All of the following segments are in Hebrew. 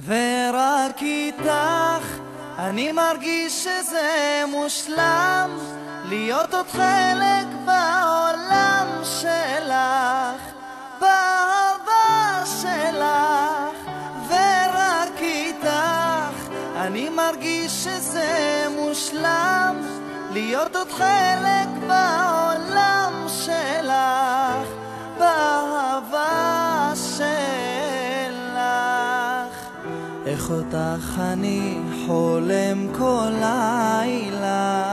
ורק איתך אני מרגיש שזה מושלם, להיות עוד חלק בעולם שלך, באהבה שלך. ורק איתך אני מרגיש שזה מושלם, להיות עוד חלק בעולם שלך, באהבה שלך. איך אותך אני חולם כל לילה,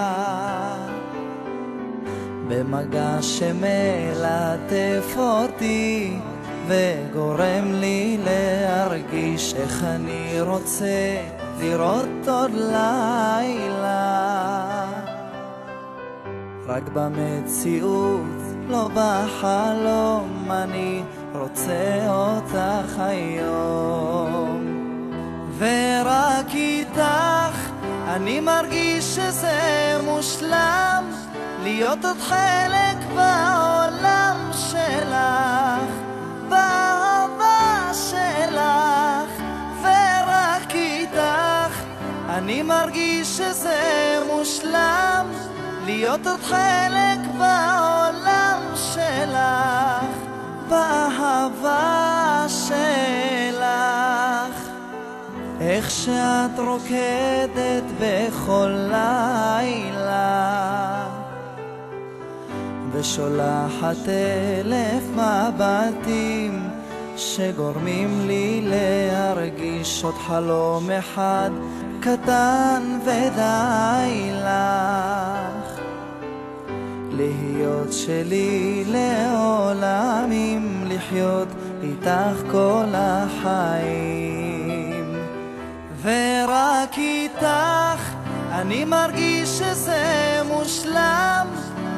במגע שמלטף אותי וגורם לי להרגיש איך אני רוצה לראות עוד לילה. רק במציאות, לא בחלום, אני רוצה אותך היום. ורק איתך אני מרגיש שזה מושלם, להיות עוד חלק בעולם שלך, באהבה שלך. ורק איתך אני מרגיש שזה מושלם, להיות עוד חלק בעולם שלך, באהבה שלך. איך שאת רוקדת בכל לילה ושולחת 1000 מבטים שגורמים לי להרגיש עוד חלום אחד קטן ודי לך, להיות שלי לעולמים, לחיות איתך כל החיים. ורק איתך אני מרגיש שזה מושלם,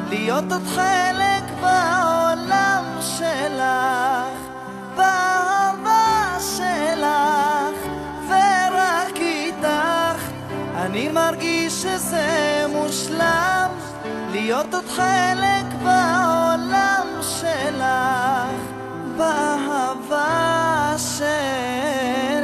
להיות עוד חלק בעולם שלך, באהבה שלך. ורק איתך אני מרגיש שזה מושלם, להיות עוד חלק בעולם שלך, באהבה שלך.